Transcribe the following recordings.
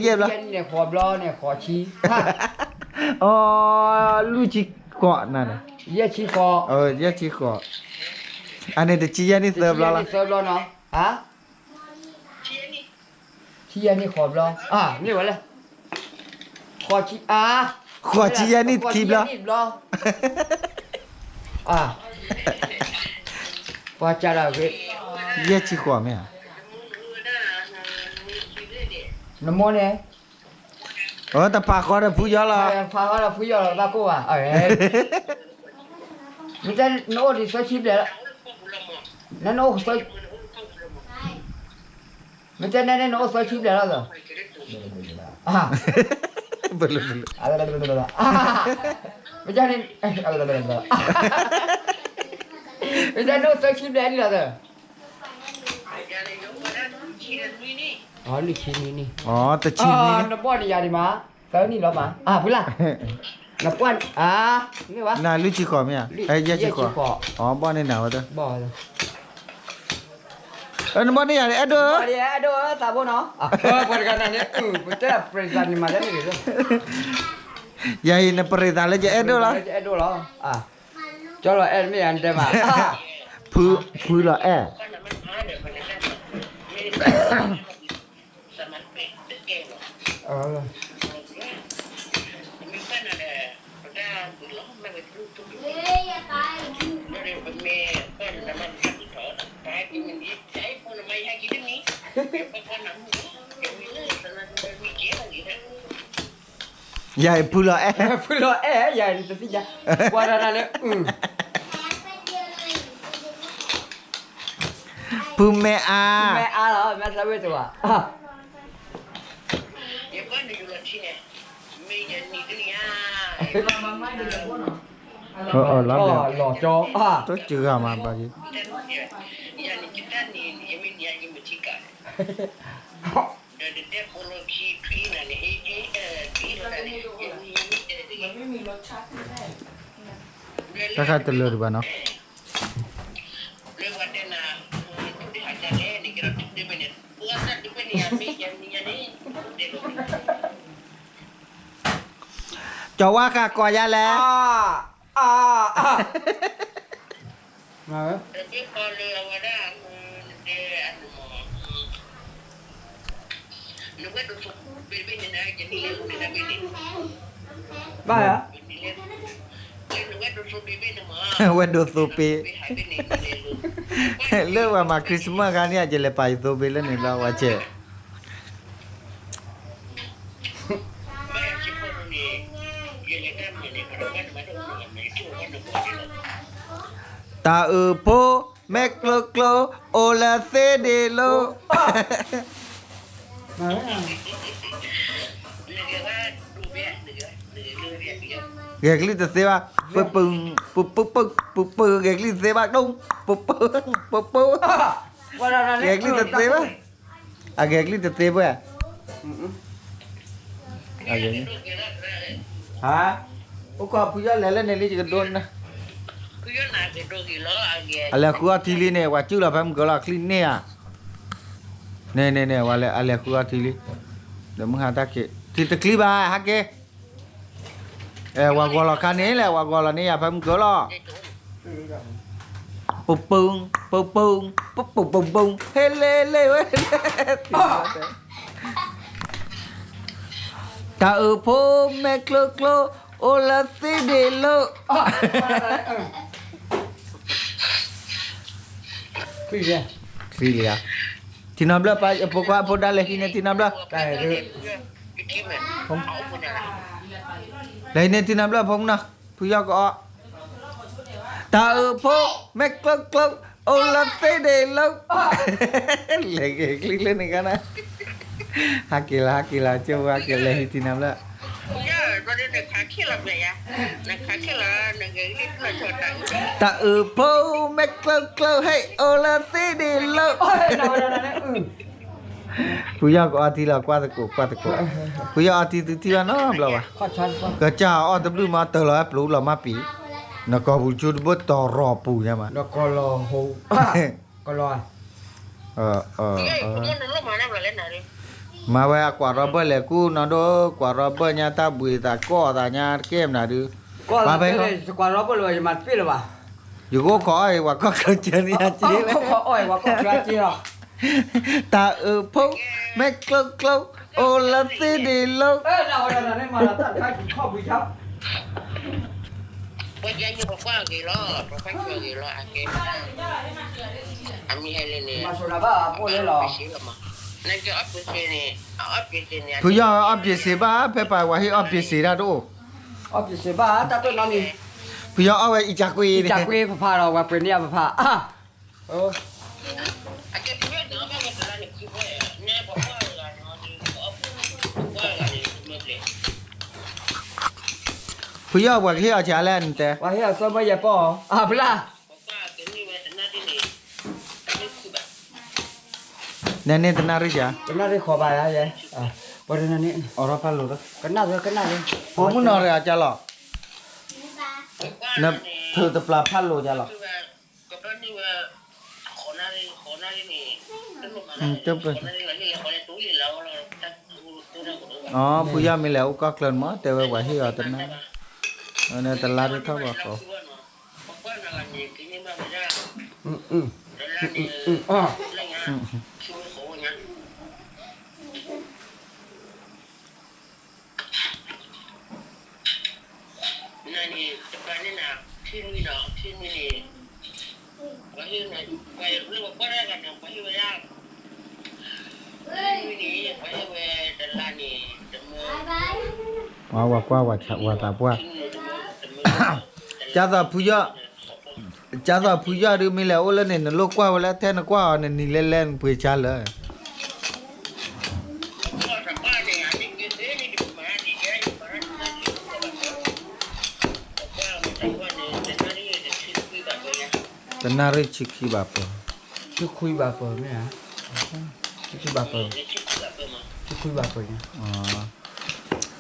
เย็บละเนี่ยขอบล้อเนี่ยขอชี้ อ๋อลูกชิเกาะนั่นน่ะ เยี่ยชี้คอ เยชิเกาะอันนี้แต่ชียนี่เสิร์ฟแล้วล่ะ เสิร์ฟล้อเนาะฮะชี้นี่ขอบล้อนี่วะเลยขอชี้ขวชียนี่ทีบแล้ว ว่าจะอะไรเว้ย เยชิเกาะมั้ยน้ำมันเนี่ย แต่ปากคอได้ผู้ยอละ พาเขาเราพูดยอเราตากูมันจะโน้ตที่สวยชิบเลยละนั่นโน้ตสวยมันจะนั่นโน้ตสวยชิบเลยละเหรอbelumมันจะนี่มันจะโน้ตสวยชิบเลยนี่ละเหรอนี่ชิ้นนี้แต่ชิ้นนี้น้ำป้อนนี่ยาดีมาเสิร์ฟนี่หรอมาพูดละน้ำป้อนนี่วะน่าลูกชิเกาะมั้ยเยชิเกาะบ้านนี่หนาวตัวบ่น้ำบ้านนี่อะไรaduh tabo no perkataan ni betul perkataan ni macam ni gitu ya ini perintah aja aduh lah coba ni anda mah pu lah ya pulau ya itu saja warnanya Pumea lah macam itu ah ya kan di luar sini meja ni dia lắm lò chó tôi chưa mà bà gì ya ni kita ni ini dia yang bercika dari dia kalau ki na ni ki na niมันมีรสชาติถ้าใครตะลึงบ้านเนาะเรื่องว่าเดน่ะที่หาจะได้นี่ก็ได้เป็นเนี่ยว่าจะได้เป็นอย่างนี้อย่างนี้อย่างนี้เด็กจะว่าค่ะก่อยาแล้วมาแต่ที่พอเรือว่าได้เดอันมอนึกว่าดูสุกเป็นยังไงจะนี่เรื่องนี้นะเป็นนี่บ้าเหรอWaduh sopi. Lu sama Christmas kan ya aja lepas itu bila ni lah wajah. Tak upo mek lo ola sedelo. Gẹt lít thế ba, gẹt lít thế ba đúng, gẹt lít thế ba, gẹt lít thế ba, hả? Ô có bây giờ lên này chỉ cần đôn nè, là khu thili này, quả chứ là phải gọi là clean nè, nè, quả là khu thili, đểมึงหาตาเกะที่ตะคลีบาฮักเกว่าเราคันนี้แหละว่าเรานี่อย่าไปมึงเกล้อปุ๊บปึ้งปุ๊บปึ้งปุ๊บปุ๊บปึ้งเฮ้เล่เล่เว้ยตาพ่อแม่คลโอลาซิเดโลฟิเลียที่น้ำเลือดไปพวกว่าพวกได้เลยที่นี่ที่น้ำเลือดเลยเนี่ยที่น้ำเลือดผมนะผู้ยากก็ตาพ่อแม่คลโอลาซิเดโลเลยคลิกเล่นกันนะฮักกิลาเจ้าฮักกิลเลยที่น้ำเลือดตาพ่อแม่คลให้โอลาซิเดโลผู้ยากก็อาทิตย์ละกว่าตะกุผู้ยากอาทิตย์ที่ละน้ำเราวะก็จ้าอ้อตะบลูมาเตอร์ละปลูเรามาปีนักก็บุจุดบดต่อรอปูใช่ไหมนักก็รอโหก็รอ Kemudian lu mana boleh nari? มาไว้กว่ารอบเบอร์เลยกูนอนดูกว่ารอบเบอร์เนี่ยตาบุยตาก้อตาเนี่ยเกมน่ะดู ก็ มาไป เลยสกวารอบเลยจะมาปี้หรือเปล่า อยู่ก็ขอไอ้ว่าก็เคยเจอเนี่ยจีเลย เขาอ้อยว่าก็กระจีหรอ ตาพกแม่กลกโอละตีดีลูก เราเนี่ยมาตัดข้าวกินข้าวบุญครับ Pues ya yo por cuál que lo, por cuál que lo, aquí. A mí él ni. มาสุราบ้าพูดเลยหรอ นั่นก็อัพเป็นนี่อัพเป็นนี่ ผู้ยออัพเจสีบ้าเพ่ไปว่าให้อัพเจสีได้ดู อ๋อพี่เสบ้าตัดต้นน้ำนี่ ผู้ยอเอาไว้อีจักวี จากเวพาเราว่าเป็นเนี่ยพาอ่ะโอ้ อาจจะเป็นเรื่องอะไรก็ได้นี่คือว่าเนี่ยบอกว่าอะไรเนาะที่อัพว่าอะไรไม่เลย ผู้ยอว่าให้เอาจาแลนแต่ ว่าเฮียสมัยยาป่ออ่ะเปล่า บอกว่าเดี๋ยวนี้ว่าจะน่าที่นี่นี่คือแบบ เนตนาริจ้า เป็นน่าได้ขอบายแล้วยัยอ่ะวันนั้นนี่ อรพัลโลด กันน่าเลยกันน่าเลย โอ้มุนอร์อาจาหรอ บอกว่า นับเธอตะปลาพัลโลจาหรอ คือว่าก็เป็นนี่ว่าขอหน้านี่เป็นลูกอะไรขอหน้านี่ขอในตู้แล้วเราตั้งตู้เราก็รู้ อ๋อผู้ยอมีแล้วก็เคลื่อนมาแต่ว่าให้เอาตนะเนี่ยตลาดเขาบอกเขา บอกว่าอะไรนี่กินมาไม่ได้ อืม แล้วนี่ อ๋อ อะไรเงี้ยช่วยเขาเงี้ยนั่นนี่จะไปนี่นะที่นี่เนาะที่นี่ไปที่ไหนไปเรื่องว่าได้กันไปที่ไหนนี่ไปที่ตลาดนี่จะมือ ว่าตาปัวจ้าตาผู้ยอจ้าตาผู้ยอดูมีแล้วแล้วเนี่ยโลกกว่าแล้วแท้นกว่าเนี่ยนี่เล่นๆเพื่อชาเลย ตนาริชิคีบาป ชุคุยบาปเนี่ยฮะชุบาปชุคุยบาปเนี่ย อ๋อ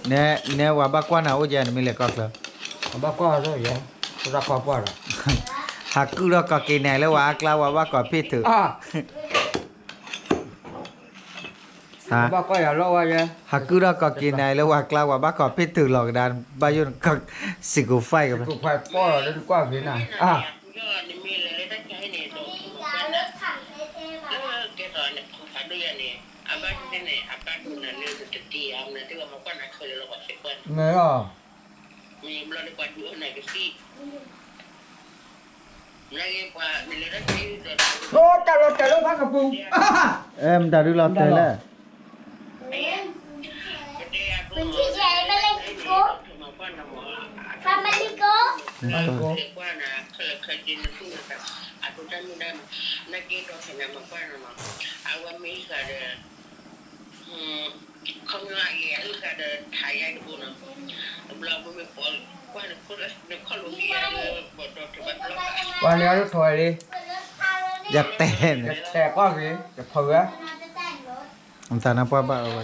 เนี่ยว่าบ้ากว่าน่ะโอ้ยเนี่ยมีแล้วก็แล้ว บ้าก็เลยยัยรักครอบครัวหรอ หักกูแล้วก็กินไหนแล้วว่ากล่าวว่าก็พี่ถือ อ่ะ ฮะ บ้าก็อย่ารอว่ายัย หักกูแล้วก็กินไหนแล้วว่ากล่าวว่าบ้าก็พี่ถือหลอกดานบายุนก็สิกูไฟกับ กูไปป้อแล้วกว่าพี่น่ะอ่ะ เนี่ยอ่ะ มีเราได้กว่าอยู่ไหนก็สิlagi pak nilai lagi โอ้แต่เราพักกับปู เอ็มดาดูลอตเตอร์แล้ว Kunci saya balik ko. Family ko. Kuan na kerja itu aku dan muda nak itu kena makan nama awam ni ada không ngại gì ấy cả đời thầy anh cô nào làm với mình qua được cô được con lúa kia bột đồ thì bắt lóc วันนี้เราถอยดิ อยากเต้น แต่ก็สิจะเผื่อ ผมตาหน้าป้าบ้าเอาไว้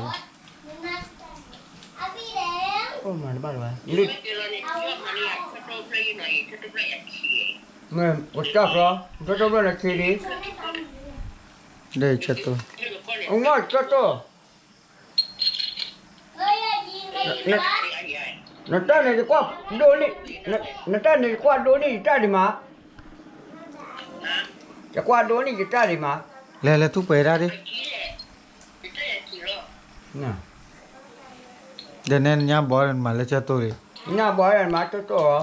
โอ้มันบ้าเลย นี่เราเนี่ยมันเนี่ยเขาโตไปหน่อยเขาโตไปอ่ะขี้ เมื่อวัดจับเหรอจะต้องเป็นอะไรดี ได้เช็ดตัว ông nói cho tôi nó tên này qua đôi đi nó tên này qua đôi đi ra đi màจะqua đôi đi ra đi mà แล้วทุกไปได้ดิ nè เดี๋ยวนี้ย่าบอลมาแล้วเช็ดตัวเลย nhà bói là mà cho tôi hả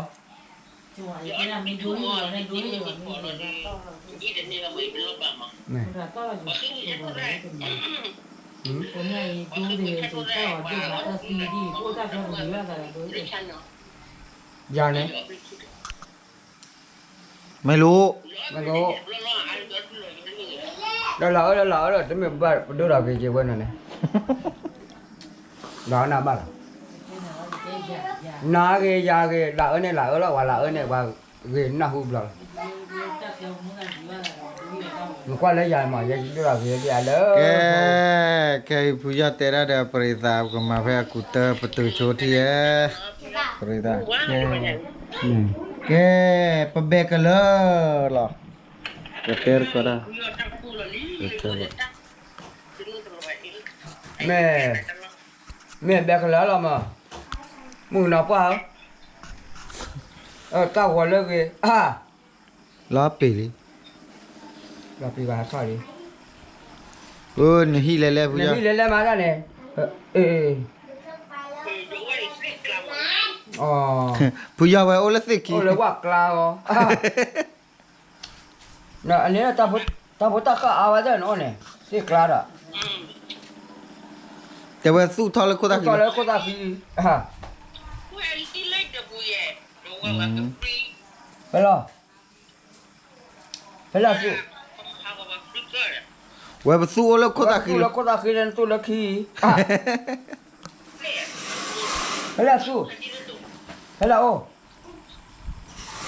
นี่นะมีดูอยู่ในดูอยู่มี นี่เราไม่เป็นรถบ้ามั้ง nè แต่ก็อยู่คนไหนดูดีสุดก็ดูมาแต่ซีดีกูจะทำดีว่าแต่ดู ไม่ใช่เนาะ giờ này ไม่รู้ nó có đó lỡ rồi tính mình ba đứa nào kia chưa quên rồi này đó nào ba nó kia ra kia lỡ này là lỡ này và kia nó hụt rồi mình qua lấy dài mà vậy đứa nào kia dài đó แกผู้ยอดเตระเดปริตาก็มาเพื่อกุเตอร์ประตูโชที่ปริตา ว้าวเป็นอย่าง แกปะเบกเลยหรอจะเตอร์ก็ได้ กูยอดตั้งกูเลยนี่กูเลยตั้งถึงตรงไหน mẹ bé cái lá là mà mừng nào quá tao gọi lên kì à ล้อปีลิ là bị bà sao đi โอ้นี่ฮีเล่ๆผู้ยอ này đi lên mà ra này ê ดูไอ้สิกลับมา ผู้ยอไว้โอละสิกี ôi là quạt lao nè anh ấy là tao phải có áo vào đây nó này siết lao đó แต่ว่าสู้ทอแล้วโคตร có lẽ có ta khi à เว้ยที่เล็กจะกูแย่ดูว่ามันก็ฟรี phải lo su เขาบอกว่าฟรีเกอร์ ไว้สู้แล้วโคตรคือ tu là có ta khi nên tu là khi à เนี่ย phải là su อันนี้ดู phải là ô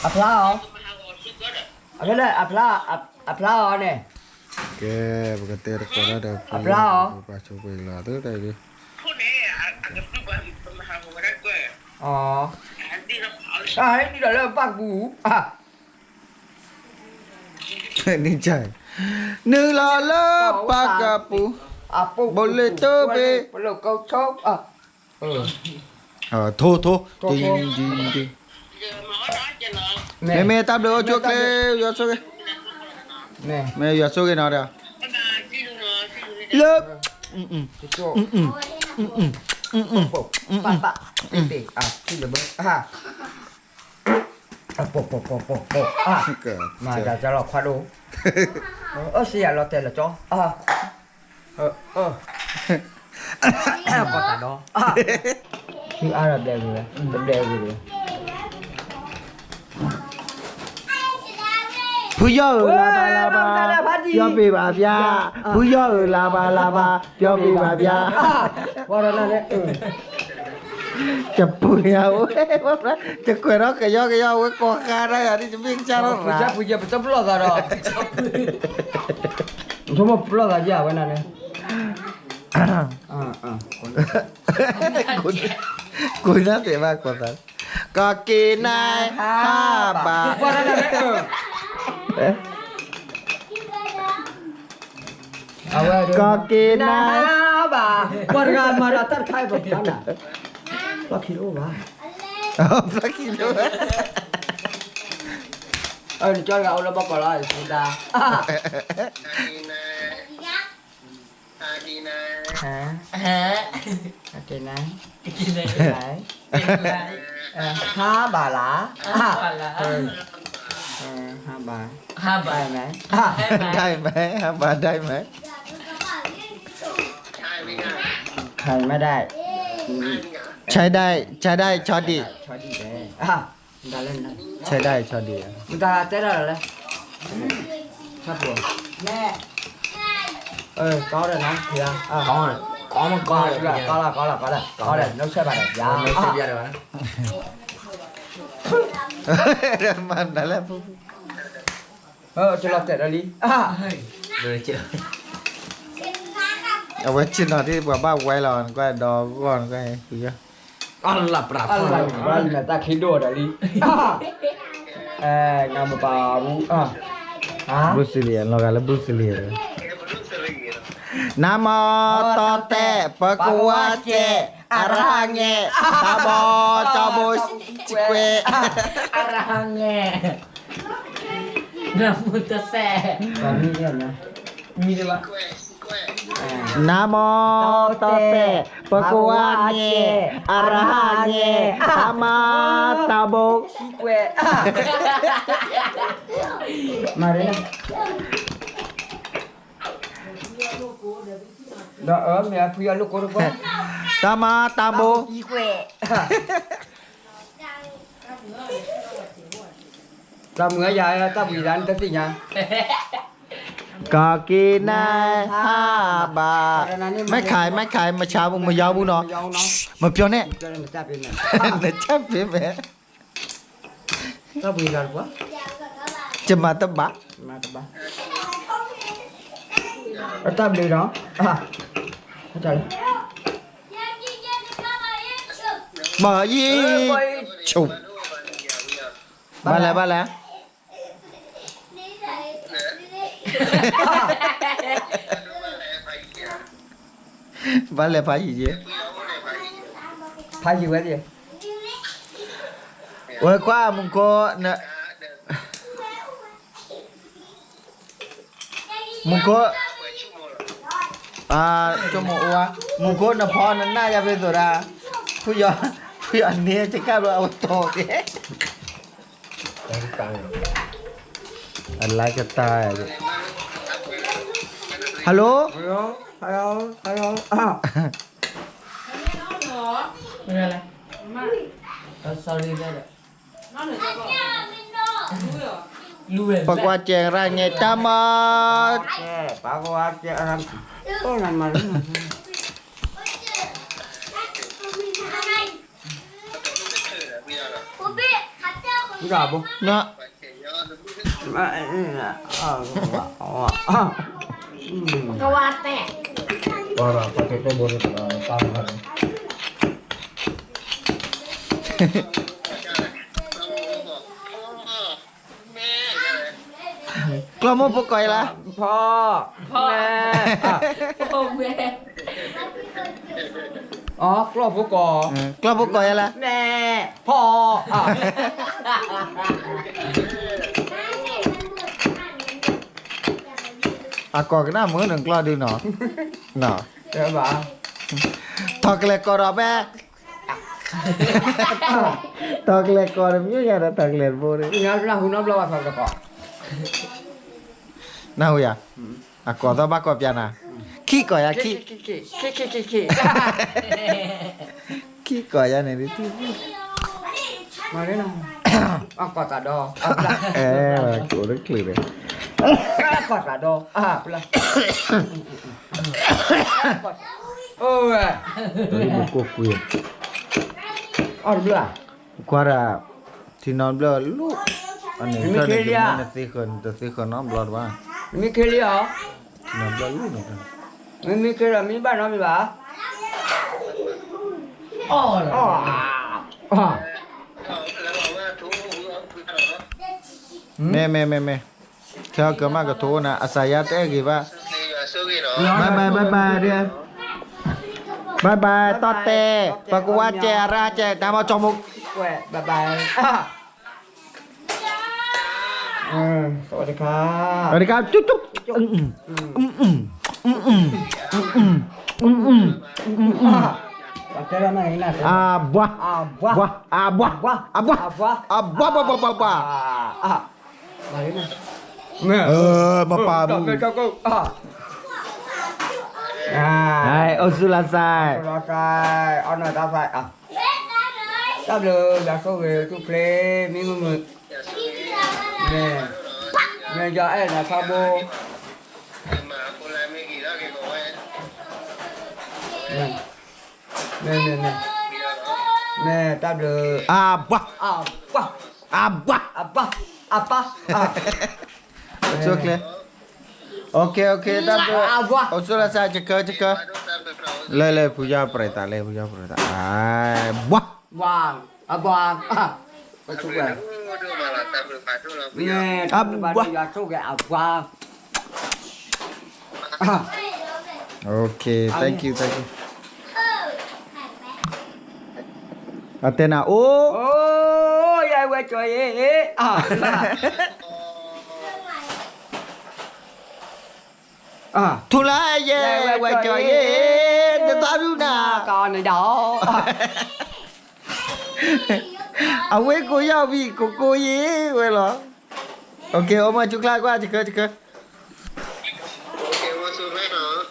à pla hả มาหาว่าฟรีเกอร์ à cái này à pla hả này แกปกติก็ได้ อับลาเหรอ ปาโชเวลาตัวได้ดิ คนนี้อ่ะอันนี้ฟรีมาหาว่าได้ก็ ờ อันนี้เราเอา à đi là bác bù à นี่ใจหนึ่งลอเลปากกะปู à bù Boleh tu, be. boleh kau chop à โทจริง เดี๋ยวมาเอาได้จะนอน แม่ตับเด้อโชคเลยยอโชค nè แม่ยอโชคเนาะเด้อ ก็ได้ที่ดูเนาะที่ดู เลิก cái chỗ bột bạc tỉ à xin được bớt à bột à เกิด mà ra lọ khoa đố xì à lọ tiền là cho à còn cả đó à chứ ai là đều rồi đều rồi ผู้ย่อลาบาပြောပြပါဗျာผู้ย่อลาบาပြောပြပါဗျာ qua đó là đấy จะปุยเอาว่าจะกวยเนาะกะย่อไว้กอคาได้อ่ะนี่จะวิ่งจ้าแล้ว bây giờ phải chấp lọt ra đó chúng mà lọt ra gì à bên này nàyกูน่าเสียมากกว่านั้นก็กินได้5 บาท qua đó là đấyก็กินได้ bà qua ra mà ra tắt khai một tháng à ba kilo ba สักกิโล cho gạo nó bóc vào lại chúng ta อาดีนะ hả ฮะ cái này กินเลย đấy เป็นไร ha bà lá ก่อนละ ha bà ห้าบาท đây này ได้ไหม5 บาทได้ไหม ใช่ไหมครับ khai mới đây ใช้ได้ช็อตดี cho đi đấy chúng ta lên này ใช้ได้ช็อตดี chúng ta tết rồi đấy sắp buồn nè có rồi nè kìa có một con rồi có rồi nó sẽ vào được giá nó sẽ ra được มันนั่นแหละ cho lọt tết rồi đi เลยเจอ เอาไว้ชิ้นหน่อยที่แบบว่าไว้รอนก็ดอก่อนก็ให้คือ อัลลับปรับ ăn là ta khí đồ rồi đi ngắm một bà vũ บรูซิเลียนเรากันแล้วบรูซิเลียน เอ็มรู้สึกยังไง นะโมตอแตปะกวาเจอะระหังเงตาบอจอโบจิเกว อะไรเงี้ยน้ำมุตแซ่ còn như thế này มีด้วยวะ แควแคว นะโมตอแตปะกวาเจอะระหังเงตามาตาโบ quẹ mà đấy này đó mẹ phi ăn lúc cô được không ตามาตาโบ quẹ tao mưa dài tao bị đánh cái gì nhá ก็กินได้5 บาทไม่ขายมาเช้ามึงมายาวบุเนาะมาเปียวเนี่ย cho nên người ta bên này นะจ๊ะเป๊ะ tao bị đánh quá จะมาตะบะ mà tao ba tao bị đó trời มายี่ฉุบมาแล้ว ดูว่าอะไรไปเกี่ยว Vale, paji je. Paji quá gì? Ôi qua mùng cô nè. Mùng cô cho một ua. Mùng cô nè phò nè na ya về rồi ra. Phu giờ anh đi chắc cả rồi auto thế. Anh like cái tai. Hello. Hello. Cái này này. Sorry đây này. Nó được cho con. Lùi. Pak wa cheng ra nghe tamat. Pak wa cheng ra. Ô này mà đúng rồi. Dạ bố. Nó. Kawate. Wah, pakai itu boleh tambah. Klo mo po coi là.พ่อ Nè. Ô mẹ. Klo phụ cò. Klo po coi là. Nè.พ่อ Có cái nào mới đừng klo đi nó. Nó. Dạ bà. Thật là có đó bé. Thật là có đừng nhớ ra đã thật là vô đi. Nhớ ra hôm nó lo vào cò. Nào ya? Có tao bác có pian à? Khi có ya khi. Khi có ya này đi chứ. Mà đấy nào. Cò tà đo. Cổ rất lì đấy. Cò tà đo. Là. Ôi. Đấy một cô quyền. Đúng là. Qua ra thì nó blur lúc. Anh ấy cho nên nó sẽ không nó blur quá. Mi kia đi hả? Nó blur lúc nữa. Mi kia là mi ba nó mi bà. Ồ. Mẹ. Theo cơ mà cái thố nè, asaya té gì vậy? Bye đi. Bye tote. Và cô qua chè ra chè ta vào trong một. Bye bye. สวัสดีครับ สวัสดีครับจุ๊บจุ๊บPakai mana ini? Abah Mari na. มาปาบู Kau. Hai Osulasai Selesai. Ono dah sai. Dah belum dah sore tu play minggu. Nè giờ em là Sabo. Nè ta được. Abah Chưa clear. Ok ta được. Osulasai cekak. Le puja pereta. Abang. Kau cuba. Nè Abah. giờ số cái abang. Ok, thank you. Atena oh. Oh, ya quay trời ấy. Thu lá ye quay trời ye. Taoรู้นะ Con này đó. Quê cô giao vì cô ye quê lo. Ok, ôm mà chúc lại qua chực.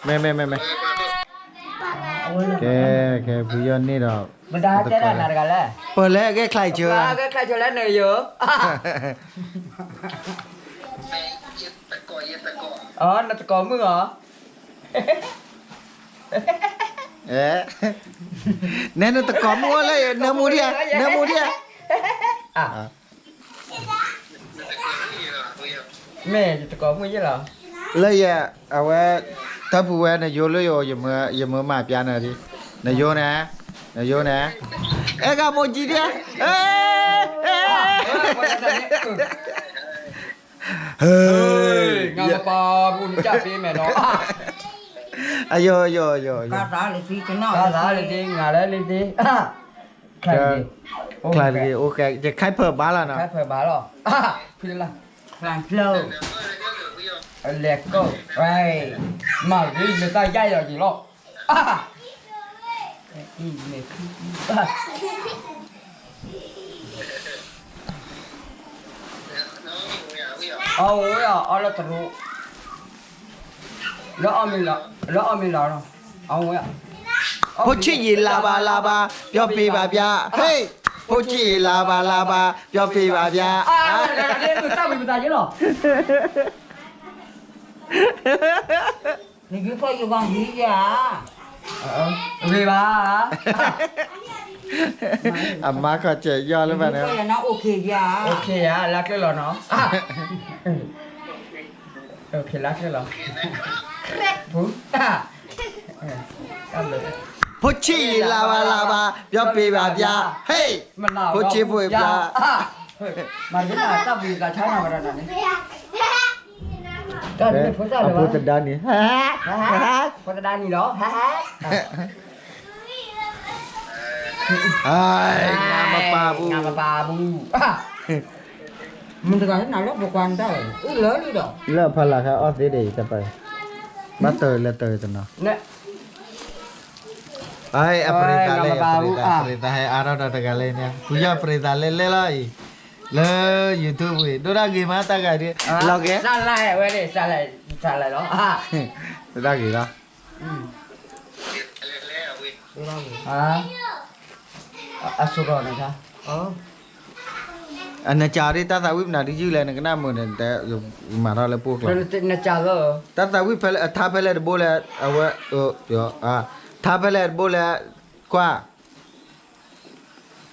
Mẹ. Ok, bây giờ này đó. Benda thế là cái này. ปิดแล้วcái khai chưa? Cái khai chưa lên này giờ. Nó có mưa hả? Nè nó có mua lấy, nó mua đi. Mẹ có mưa chứ là. Lấy à, thắp quê này vô lấy vô giờ mưa mà pian này đi. Này vô nè. Ê cả một gì đi. Ngapa bun chả đi mẹ nó. ayo ayo ayo ayo ကာစားလေးစီကျွန်တော်ကာစားလေးစီငါလည်းလေးစီခိုင်ကြီး khai đi okจะkhai phở bá là nào ခိုင်ဖယ်ပါတော့ဖြစ်လားခိုင်ဖလောlet's go ไอ้มาดิไม่ใส่ใหญ่หรอกจริงหรอกอีเมฆเอาเอาละตรูแล้วเอามีละเนาะเอาเว้ย Phô chi gì là ba cho phi bà bia hey phô chi là ba cho phi bà bia นี่คือตั้งเป็นภาษาเยอะหรอนี่คือพ่ออยู่บางทีจ้ะโอเคป่ะ à má có trẻ do lên bạnพ่อ em อย่านะโอเคจ้ะโอเคอ่ะรักเลยเหรอเนาะโอเครักเลยเหรอปุ๊บกันเลย phô chi là ba cho phi bà bia hey มันหนาว phô chi phi bà bia มาที่ไหนตั้งวีกับใช้หน้ามาแล้วนี่ก็นี่พูดอะไรวะ phô tình đan nhỉ พูดได้นี่เหรอ ai ngam pa bu งามปลาบูมันจะการที่ไหนแล้วบอกวันได้เหลือเลยดอก lỡ phải là khai off để cho phải bắt tờ là tờ tờ nào เนี่ย ai apreta le ngam pa bu apreta hai ara da ta le nya puja apreta le lai le youtube we do da gi ma ta ga di lo ke สั่นไรเว้ยดิสั่นไรเหรอ do da gi da อ่ะสุกรนะจ๊ะอ๋อ anh cha đi ta sa wip na di ju le na kana mo ne te ma ra le pu เป็น kla นะจ๊ะเหรอ ta sa wip pele tha pele bo le awa yo tha pele bo le kwa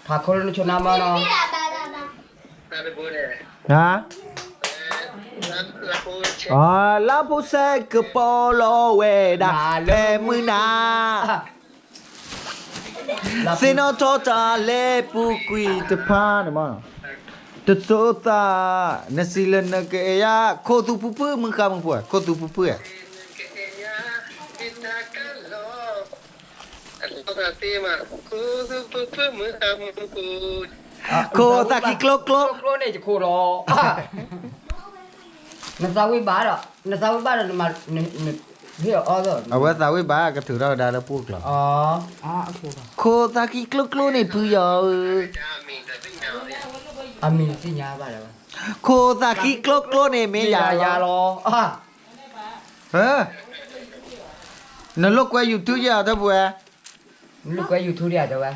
ถ้าคนรู้ชนะมาเนาะ ha La poche. la pu se ke polo we da le mu na Sino tota le pu kui te pa na ma te so ta na silen na ke ya ko tu pu pu mung ka mung pu ko tu pu pu Kenya kita kalau atau tema kudu pupu muhamuku. ko ta ki klok โล klok กโลกนี่จะคู่รอนะซาวิบาร์อ่ะนะซาวิบาร์มาเนี่ยเฮียอ๋อเหรอ awa ta wi ba ka thu ra da la pu kla อ๋อคู่รอ ko ta ki klok klok ni pu yo Kami tapi nyawa. อามีสิญาบาร์ ko ta ki klok klok ni me ya ยารอ ha na lo kwa youtube ya da bu ลูกก็อยู่ทุเรียนจ้ะวะ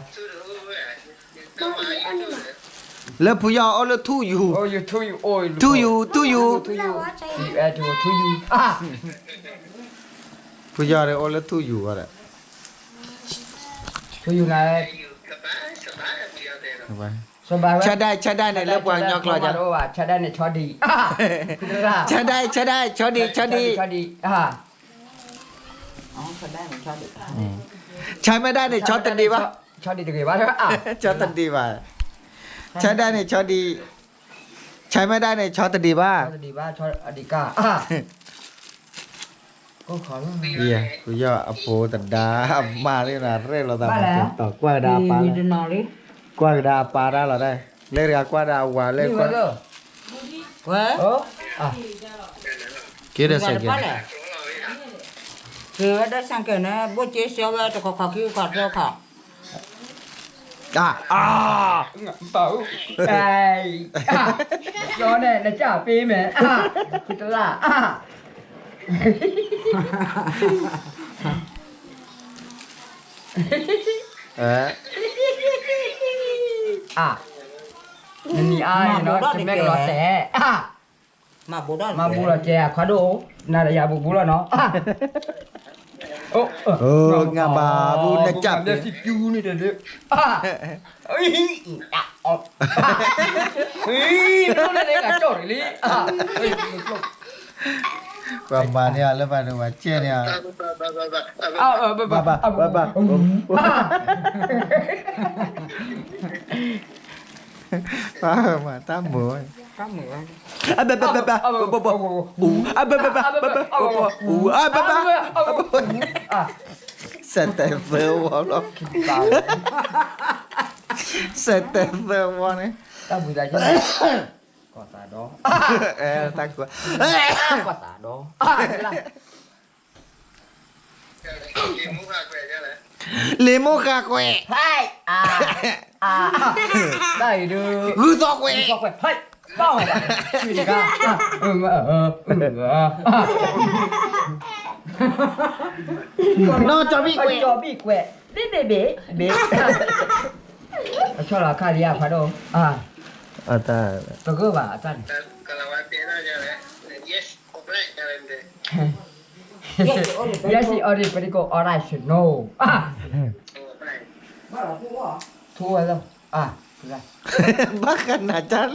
le pu ya o le thu you โอ้ยทุยโอ้ย to you to you ทุยทุย pu ya le o le thu you wa da ทุยไง ba สบาย cha dai ne le kwa nyok la ja ชาได้เนี่ยชอดี cha dai cho đi ชอดีอ๋อชาได้เนี่ยชอดี ใช้ไม่ได้เนี่ยช็อตตันดีปะ ชอดีจะกี่บ้างอ่ะ ช็อตตันดีป่ะใช้ได้เนี่ยช็อตดีใช้ไม่ได้เนี่ยช็อตตันดีป่ะ ชอดีบ้างชอดีก้าก็ขอแล้ว เฮียกูย่ออโปตัดดามาเลยนะเร่เราตามต่อกว่าดาปา มีดนอลิ กว่าดาปาได้เราได้เรียกกว่าดาวาเรียกว่า เว้ยอ่ะ คิดได้สักอย่าง คือได้สังเกตนะบุเจเสียวว่าจะขอคิวขอเจ้าค่ะ อ่า เป่าไอ้ย้อนเนี่ยนะจ้าปีแม่พิจารณานี่ไอ้เนาะจะไม่กระแสมาบูรอแจขวาดูน่าจะยาบูรอเนาะโอ้งาบาบูนะจับ เดี๋ยวสิจูนี่เดี๋ยวเฮ้ยเฮ้ยพูดอะไรกันโจทย์เลยประมาณนี้แล้วไปดูว่าเชี่ยเนี่ย Ba. บ้ามาตามหมู ก ข้ามมือ อ่ะแบบสเตเฟอร์วอลล์สเตเฟอร์วอลล์เนี่ย ta vừa ra chứ quả tà đó ตากลัว quả tà đó เลโมคาแคว hai đây đưa กูตอกแคว có quẹt hey bao này chuyện gì cả nó cho bị quẹt cho bị quẹt bế cho là khai đi à phải đâu ta tôi cứ bảo chân Kalau watir aja lah. Yes, oprek kalian deh. yes already pretty go alright no Oprek. thua rồi ra bahkan aja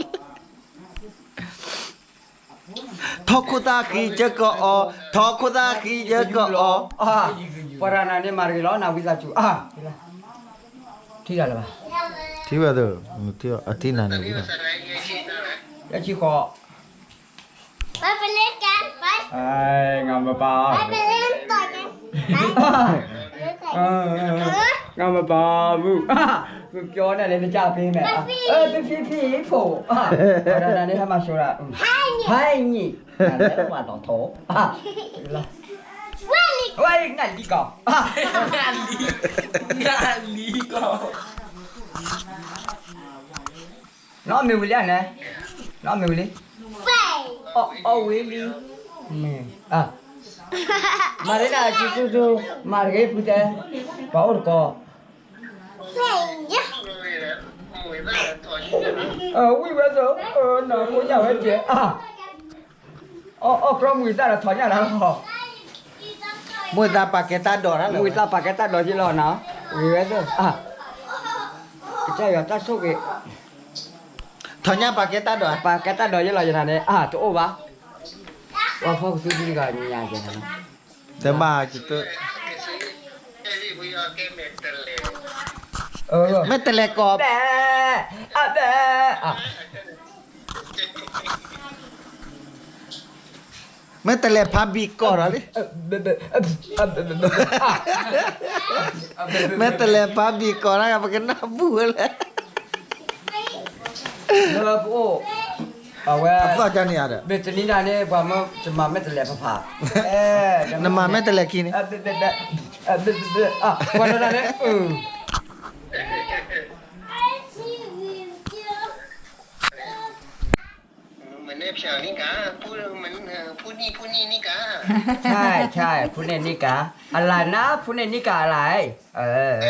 Thokuta khi chơi cọ Thokuta khi chơi cọ para này mà cái đó nào bây giờ chủ thi là bà Thì bây giờ Thì ở tí nào này Tadi masalahnya Cina lah. ya chỉ khó ไปไปเล่นกันไป ai ngầm bà ไปไปเล่นต่อกันไป ngầm bà vu vu cho này lên cha phim mẹ phim phổ đây này mà số là hai nhỉ đấy là tổng thố quay ngàn đi cỏ ngàn đi cỏ nó mèo đi này nó mèo đi ไป really mà đấy là chú mà cái phụ tê bảo được co ไปเยอะ Mui lah, tuan Cina. ui bây giờ nó có nhà hết chị from người ta là thoải nhà nào hả Mùi ta paketa đỏ đó người ta phải cái ta đó chỉ lo nào người bây giờ cái chơi ở ta số cái Thôi nha paketa đỏ phải cái ta đó chỉ lo như này chỗ ô ba phong sư đi gần nhà vậy nào Thế mà chỉ tôi Jadi punya kemeter le. Mấy tele cọp Mấy tele pabi cọ đó đi Mấy tele pabi cọ đó Pakai nabu lah phụ Apa aja nih ada betul ni dah ni buat cuma meter lepas apa Nama mấy tele kini Mana dah ni Mana siapa ni kah? Puni ni kah? ใช่ผู้เล่นนี่กะอะไรนะผู้เล่นนี่กะอะไร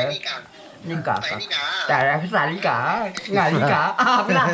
Ni kah? นี่กะ Ni kah? แต่ภาษานี่กะงานนี่กะไม่ได้